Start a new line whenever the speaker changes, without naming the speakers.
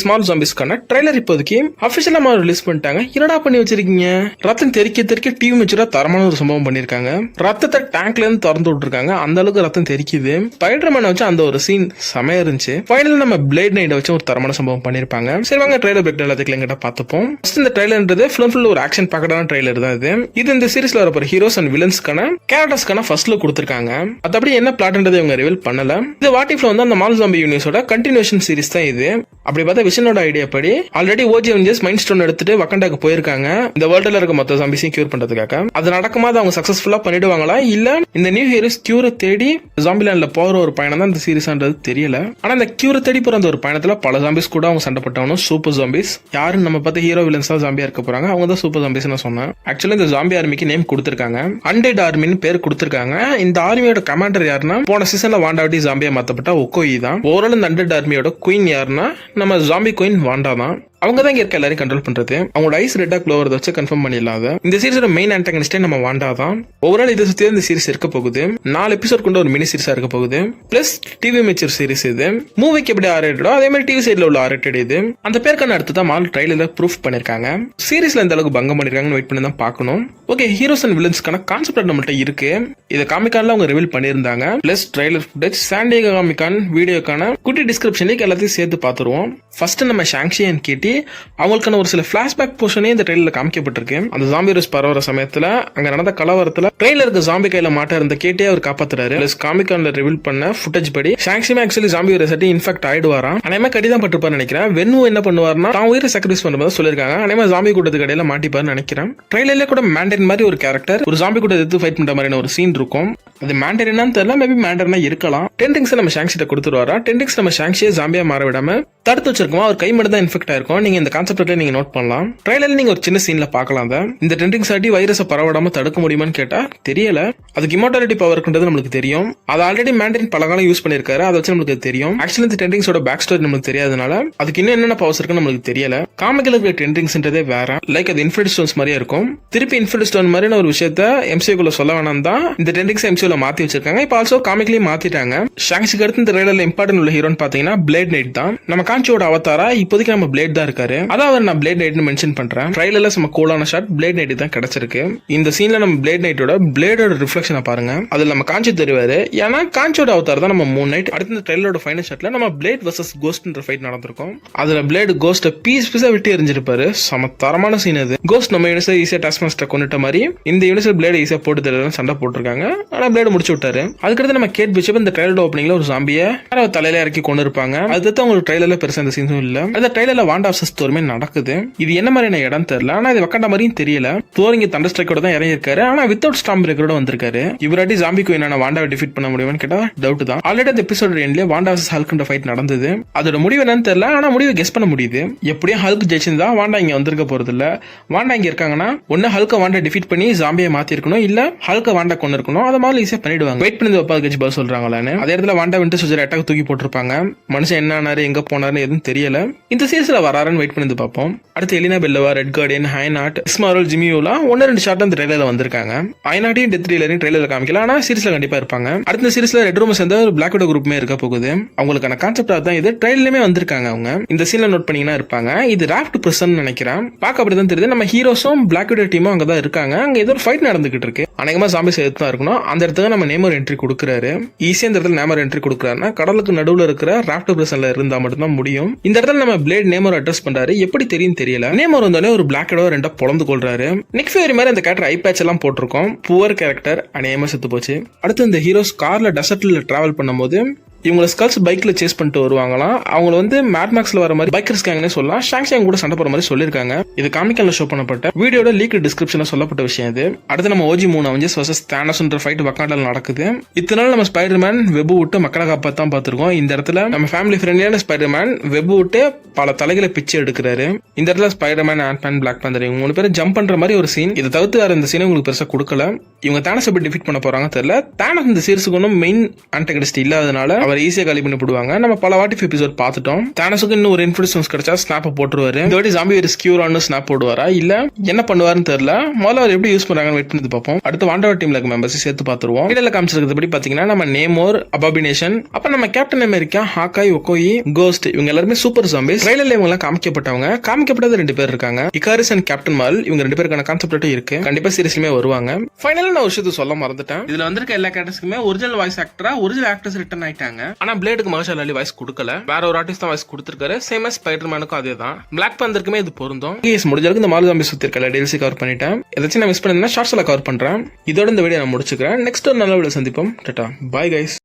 Small ஜாம்பிஸ்க்கான trailer இப்போதைக்கு அபிஷியலா release பண்ணிட்டாங்க. என்னடா பண்ணி வச்சிருக்கீங்க? ரத்தம் தெறிக்க டிவி மெச்சூரா தரமான ஒரு சம்பவம் பண்ணிருக்காங்க. ரத்தத்தை டேங்க்ல இருந்து திறந்து விட்டுருக்காங்க. அந்த அளவுக்கு ரத்தம் தெரிக்குது. ஸ்பைடர்மேனை வச்சு அந்த ஒரு சீன் செமையா இருந்துச்சு. ஃபைனலா நம்ம பிளேட் நைட்டை வச்சு ஒரு தரமான சம்பவம் பண்ணிருப்பாங்க. சரி வாங்க ட்ரைலர் பிரேக் எல்லாத்துக்கும் எங்கிட்ட பார்த்துப்போம். இந்த ட்ரைலர்ன்றது ஃபுல் ஒரு ஆக்ஷன் பேக்கடான ட்ரைலர் தான் இது இந்த சீரிஸ்ல வரப்போற ஹீரோஸ் அண்ட் வில்லன்ஸ்க்கான கேரக்டர்ஸ்க்கான ஃபர்ஸ்ட் லுக் கொடுத்திருக்காங்க. அது அப்படி என்ன பிளாட்ன்றதை இவங்க ரிவீல் பண்ணல. இது வாட் இஃப்ல வந்து அந்த மால் ஜாம்பி யூனிவர்ஸோட கண்டினியூஷன் சீரிஸ் தான் இது. அப்படி பார்த்தா விஷனோட ஐடியா படி already OG Avengers mind stone எடுத்துட்டு வக்கண்டாக்கு போயிருக்காங்க இந்த வேர்ல்ட்ல இருக்க மொத்த ஜாம்பிஸையும் கியூர் பண்றதுக்காக. அது நடக்குமா அவங்க சக்சஸ்ஃபுல்லா பண்ணிடுவாங்களா இல்ல இந்த நியூ ஹீரோஸ் கியூரை தேடி ஜாம்பிலேண்ட்ல போற ஒரு பயணம் தான் இந்த சீரிஸ்ன்றது தெரியல. ஆனா இந்த கியூரை தேடி போற அந்த ஒரு பயணத்துல பல ஜாம்பிஸ் கூட அவங்க சண்டை போட்டாங்க. சூப்பர் ஜாம்பிஸ் யாரும் நம்ம பார்த்து ஹீரோ வில்லன்ஸ் தான் ஜாம்பியா இருக்க போறாங்க. அவங்க தான் சூப்பர் ஜாம்பிஸ் சொன்னேன். ஆக்சுவலி இந்த ஜாம்பி ஆர்மிக்கு நேம் கொடுத்திருக்காங்க. அன்டெட் ஆர்மின்னு பேர் கொடுத்திருக்காங்க. இந்த ஆர்மியோட கமாண்டர் யாருன்னா போன சீசன்ல வாண்டாவட்டி ஜாம்பியா மாத்தப்பட்ட ஒக்கோயி தான். ஓவரால் இந்த அன்டெட் ஆர்மியோட குயின் யாருன்னா நம்ம ஜாம்பி குயின் வாண்டா தான். அவங்க தான் இங்க இருக்க எல்லாரையும் கண்ட்ரோல் பண்றது. அவங்களோட ஐஸ் ரெட்டா க்ளோவர் வச்சு கன்ஃபார்ம் பண்ணிடலாத. இந்த சீரிஸோட மெயின் ஆன்டகனிஸ்டே நம்ம வாண்டா தான். ஓவரால் இதை சுத்தி இந்த சீரிஸ் இருக்க போகுது. 4 எபிசோட் கொண்ட ஒரு மினி சீரிஸா இருக்க போகுது. பிளஸ் டிவி மெச்சூர் சீரிஸ் இது. மூவிக்கு எப்படி ஆரேட்டடோ அதே மாதிரி டிவி சைட்ல உள்ள ஆரேட்டட் இது. அந்த பேருக்கான அடுத்து தான் மால் ட்ரைலர்ல ப்ரூஃப் பண்ணிருக்காங்க. சீரிஸ்ல இந்த அளவுக்கு பங்கம் பண்ணிருக்காங்கன்னு வெயிட் பண்ணி தான் பார்க்கணும். ஓகே, ஹீரோஸ் அண்ட் வில்லன்ஸ்க்கான கான்செப்ட் நம்மள்ட்ட இருக்கு. இதை காமிக்கான்ல அவங்க ரிவீல் பண்ணிருந்தாங்க. பிளஸ் ட்ரைலர் ஃபுட்டேஜ் சாண்டியோ காமிக்கான் வீடியோக்கான குட்டி டிஸ்கிரிப்ஷன்ல எல்லாத்தையும் சேர்த்து பார்த்துருவோம். ஃபர்ஸ்ட் நம்ம ஷாங்ஷி அண்ட் கேட்டி அவங்களுக்கான ஒரு சில பிளாஷ்பேக் போர்ஷனே இந்த ட்ரெயிலர்ல காமிக்கப்பட்டிருக்கு. அந்த ஜாம்பி ரோஸ் பரவற சமயத்துல அங்க நடந்த கலவரத்துல ட்ரெயிலருக்கு ஜாம்பி கையில மாட்ட இருந்த கேட்டே அவர் காப்பாத்துறாரு. பிளஸ் காமிக்கான்ல ரிவீல் பண்ண ஃபுட்டேஜ் படி ஷாங்ஷி ஆக்சுவலி ஜாம்பி ரோஸ் இன்ஃபெக்ட் ஆயிடுவாராம். அனைமா கடிதான் பட்டிருப்பாரு நினைக்கிறேன். வென்னு என்ன பண்ணுவாருன்னா தான் உயிரை சாக்ரிஃபைஸ் பண்றதா சொல்லிருக்காங்க. அனைமா ஜாம்பி கூட்டத்துக்கு இடையில மாட்டிப்பாரு நினைக்கிறேன். ட்ரெயிலர்ல கூட மேண்டரின் மாதிரி ஒரு கேரக்டர் ஒரு ஜாம்பி கூட எடுத்து ஃபைட் பண்ற மாதிரி ஒரு சீன் இருக்கும். அது மேண்டரினான்னு தெரியல, மேபி மேண்டர்னா இருக்கலாம். டென்டிங்ஸ் நம்ம ஷாங்ஷிட்ட கொடுத்துருவாரா. டென்டிங்ஸ் நம்ம ஷாங்ஷியை ஜாம்பியா மாற விடாம தடுத்து வச்சிருக்கோம். அவர் கை மட்டும் தான் இன்ஃபெக்ட் ஆயிருக்கும். நீங்க இந்த கான்செப்ட்ல நீங்க நோட் பண்ணலாம். ட்ரைலர்ல நீங்க ஒரு சின்ன சீன்ல பார்க்கலாம். இந்த டென்டிங்ஸ் ஆட்டி வைரஸை பரவடாம தடுக்க முடியுமான்னு கேட்டா தெரியல. அதுக்கு இமோர்டாலிட்டி பவர் இருக்குன்றது நம்மளுக்கு தெரியும். அது ஆல்ரெடி மேண்டரின் பல காலம் யூஸ் பண்ணிருக்காரு. அதை வச்சு நம்மளுக்கு தெரியும். ஆக்சுவலி இந்த டென்டிங்ஸோட பேக் ஸ்டோரி நமக்கு தெரியாதனால அதுக்கு இன்னும் என்னென்ன பவர்ஸ் இருக்குன்னு நம்மளுக்கு தெரியல. காமிக்கல இருக்கிற டென்டிங்ஸ்ன்றதே வேற. லைக் அது இன்ஃபினிட்டி ஸ்டோன்ஸ் மாதிரியே இருக்கும். திருப்பி இன்ஃபினிட்டி ஸ்டோன் மாதிரி ஒரு விஷயத்த எம்சியூக்குள்ள சொல்ல வேணாம் தான் இந்த டென்டிங்ஸ் எம்சியூல மாத்தி வச்சிருக்காங்க. இப்போ ஆல்சோ காமிக்லயும் மாத்திட்டாங்க. ஷாங்ஷிக்கு அடுத்து இந்த ட்ரைலர்ல இம்பார்ட்டன்ட் உள்ள ஹீரோன்னு பாத்தீங்கன்னா பிளேட் நைட் தான். நம்ம காஞ்சியோட அவதாரா இப்போதைக்கு நம்ம பிளேட் தான் இருக்காரு. அதாவது நான் பிளேட் நைட்னு மென்ஷன் பண்றேன். ட்ரைலர்ல நம்ம கூலான ஷாட் பிளேட் நைட் தான் கிடைச்சிருக்கு. இந்த சீன்ல நம்ம பிளேட் நைட்டோட பிளேடோட ரிஃப்ளெக்ஷனை பாருங்க. அதுல நம்ம காஞ்சி தெரிவாரு. ஏன்னா காஞ்சியோட அவதார் தான் நம்ம மூன் நைட். அடுத்த இந்த ட்ரைலரோட ஃபைனல் ஷாட்ல நம்ம பிளேட் வர்சஸ் கோஸ்ட்ன்ற ஃபைட் நடந்திருக்கும். அதுல பிளேட் கோஸ்ட பீஸா விட்டு எரிஞ்சிருப்பாரு. சம தரமான சீன் அது. கோஸ்ட் நம்ம யூனிவர்சல் ஈஸியா டாஸ்க் மாஸ்டர் கொண்டுட்ட மாதிரி இந்த யூனிவர்சல் பிளேட் ஈஸியா போட்டு தெரியல சண்டை போட்டிருக்காங்க. ஆனா பிளேட் முடிச்சு விட்டாரு. அதுக்கடுத்து நம்ம கேட் பிஷப் இந்த ட்ரைலர் ஓப்பனிங்ல ஒரு ஜாம்பியை தலையில இறக்கி கொண்டு இருப்பாங்க. அதுதான் உங்களுக்கு ட்ரைலர்ல பெருசா இந்த சீன்ஸும் இல்ல. அந்த ட்ரைலர்ல வாண்டா வர்சஸ் தோருமே நடக்குது. இது என்ன மாதிரியான இடம் தெரியல. ஆனா இது வக்கண்ட மாதிரியும் தெரியல. தோர் இங்க தண்டர் ஸ்ட்ரைக்கோட தான் இறங்கி இருக்காரு. ஆனா வித்தவுட் ஸ்டாம் பிரேக்கரோட வந்திருக்காரு. இவராட்டி ஜாம்பி குயினான வாண்டாவை டிஃபீட் பண்ண முடியுமான்னு கேட்டா டவுட் தான். ஆல்ரெடி அந்த எபிசோட் எண்ட்லயே வாண்டா வர்சஸ் ஹல்க்ன்ற ஃபைட் நடந்தது. அதோட முடிவு என்னன்னு தெரியல. ஆனா முடிவு கெஸ் பண்ண முடியுது. எப்படியும் ஹல்க் ஜெயிச்சிருந்தா வாண்டா இங்க வந்திருக்க போறது இல்ல. வாண்டா இங்க இருக்காங்கன்னா ஒன்னு ஹல்க வாண்டா டிஃபீட் பண்ணி ஜாம்பியை மாத்தி இருக்கணும், இல்ல ஹல்க வாண்டா கொண்டு இருக்கணும். அது மாதிரி ஈஸியா பண்ணிடுவாங்க. வெயிட் பண்ணி வைப்பா கட்சி பதில் சொல்றாங்களான்னு. அதே இடத்துல வாண்டா விட்டு சுஜர் அட்டாக் தூக்கி போட்டிருப்பாங்க. மனுஷன் என்ன ஆனாரு எங்க போனாருன்னு எதுவும் தெரியல. இந்த சீரிஸ்ல வராருன்னு வெயிட் பண்ணி பார்ப்போம். அடுத்து எலினா பெல்லவா, ரெட் கார்டியன், ஹைநாட், இஸ்மாரோல், ஜிமியோலா 1-2 ஷாட் அந்த ட்ரைலர்ல வந்திருக்காங்க. ஐநாட்டையும் டெத் ட்ரைலரையும் ட்ரைலர்ல காமிக்கல. ஆனா சீரிஸ்ல கண்டிப்பா இருப்பாங்க. அடுத்த சீரிஸ்ல ரெட் ரூம் சேர்ந்த ஒரு பிளாக் விடோ குரூப்மே இருக்க போகுது. அவங்களுக்கான கான்செப்ட் தான் இது. ட்ரைலர்லயுமே வந்திருக்காங்க. அவங்க இந்த சீன்ல நோட் பண்ணீங்கன்னா இருப்பாங்க. இது ராஃப்ட் பிரசன் நினைக்கிறேன். பார்க்க அப்படிதான் தெரியுது. நம்ம ஹீரோஸும் பிளாக் விடோ டீமும் அங்கதான் இருக்காங்க. அங்க ஏதோ ஒரு ஃபைட் நடந்துகிட்டு இருக்கு. அநேகமா ஜாம்பிஸ் எடுத்து தான் இருக்கணும். அந்த இடத்துக்கு நம்ம நேமர் என்ட்ரி கொடுக்குறாரு. ஈஸியா இந்த இடத்துல நேமர் என்ட்ரி கொடுக்குறாருன்னா கடலுக்கு நடுவுல இருக்கிற ராஃப்ட் பிரசன்ல இருந்தா மட்டும் தான் முடியும். இந்த இடத்துல நம்ம பிளேட் நேமர் அட்ரஸ் பண்றாரு. எப்படி தெரியும் தெரியல. நேமர் வந்தோடனே ஒரு பிளாக் விடோ ரெண்டா பொளந்து கொள்றாரு. நிக் ஃபியூரி மாதிரி அந்த கேரக்டர் ஐ பேட்ச் எல்லாம் போட்டிருக்கோம். புவர் கேரக்டர் அநேகமா செத்து போச்சு. அடுத்து இந்த ஹீரோஸ் கார்ல டெசர்ட்ல டிராவல் பண்ணும்போது இவங்களை ஸ்கல்ஸ் பைக்ல சேஸ் பண்ணிட்டு வருவாங்களாம். அவங்க வந்து மேட் மேக்ஸ்ல வர மாதிரி பைக்கர்ஸ் கேங்னே சொல்லலாம். ஷாங்ஷிங் கூட சண்டை போற மாதிரி சொல்லிருக்காங்க. இது காமிக்கல்ல ஷோ பண்ணப்பட்ட வீடியோட லீக் டிஸ்கிரிப்ஷன்ல சொல்லப்பட்ட விஷயம் இது. அடுத்து நம்ம ஓஜி 3 அவெஞ்சர்ஸ் வர்சஸ் தானோஸ்ன்ற ஃபைட் வக்காண்டால நடக்குது. இத்தனை நாள் நம்ம ஸ்பைடர்மேன் வெப் விட்டு மக்களை காப்பாத்தான் பார்த்திருக்கோம். இந்த இடத்துல நம்ம ஃபேமிலி ஃப்ரெண்ட்லியான ஸ்பைடர்மேன் வெப் விட்டு பல தலைகளை பிச்சு எடுக்கிறாரு. இந்த இடத்துல ஸ்பைடர்மேன், ஆண்ட்மேன், பிளாக் பேந்தர் இவங்க 3 பேரும் ஜம்ப் பண்ற மாதிரி ஒரு சீன். இதை தவிர்த்து வேற இந்த சீனை உங்களுக்கு பெருசா கொடுக்கல. இவங்க தானோஸ் எப்படி டிஃபீட் பண்ண போறாங்க தெரியல. தானோஸ் இந்த சீரிஸுக்கு ஒன்றும் மெயின் ஆன்டகனிஸ்ட் இல்லாதனால அவர் அவர் ஈஸியா காலி பண்ணி போடுவாங்க. நம்ம பல வாட்டி எபிசோட் பார்த்துட்டோம். தானஸுக்கு இன்னும் ஒரு இன்ஃபுளுன்ஸ் கிடைச்சா ஸ்னாப் போட்டுருவாரு. இந்த வாட்டி ஜாம்பி வைரஸ் கியூர் ஆன ஸ்னாப் போடுவாரா இல்ல என்ன பண்ணுவாருன்னு தெரியல. முதல்ல அவர் எப்படி யூஸ் பண்றாங்கன்னு வெயிட் பண்ணி பார்ப்போம். அடுத்து வாண்டவர் டீம்ல இருக்க மெம்பர்ஸ் சேர்த்து பார்த்துருவோம். இதுல காமிச்சிருக்கிறபடி பாத்தீங்கன்னா நம்ம நேமோர், அபாபினேஷன், அப்புறம் நம்ம கேப்டன் அமெரிக்கா, ஹாக்காய், ஒக்கோயி, கோஸ்ட் இவங்க எல்லாருமே சூப்பர் ஜாம்பிஸ். ட்ரைலர்ல இவங்க எல்லாம் காமிக்கப்பட்டது 2 பேர் இருக்காங்க. இகாரிஸ் அண்ட் கேப்டன் மால். இவங்க 2 பேருக்கான கான்செப்ட் இருக்கு. கண்டிப்பா சீரியஸ்லயுமே வருவாங்க. ஃபைனலா நான் ஒரு விஷயத்தை சொல்ல மறந்துட்டேன். இதுல வந்திருக்க எல்லா கேரக்டர்ஸ்க்குமே ஒரிஜினல் வாய்ஸ் ஆக்டரா ஒரிஜினல் ஆக்டர்ஸ் ரிட்டர்ன் ஆயிட்டாங்க. ஆனா பிளேடுக்கு மகேஷ் அலி வாய்ஸ் கொடுக்கல. வேற ஒரு ஆர்டிஸ்ட் தான் வாய்ஸ் கொடுத்திருக்காரு. சேம் as ஸ்பைடர்மேனுக்கும் அதே தான். பிளாக் பந்தருக்குமே இது பொருந்தும். முடிஞ்ச அளவுக்கு இந்த மால் ஜாம்பி சுத்தி இருக்க DLC கவர் பண்ணிட்டேன். ஏதாச்சும் நான் மிஸ் பண்ணா ஷார்ட்ஸ்ல கவர் பண்றேன். இதோட இந்த வீடியோ நான் முடிச்சுக்கிறேன். நெக்ஸ்ட் ஒரு நல்ல வீடியோ சந்திப்போம். Tata bye guys.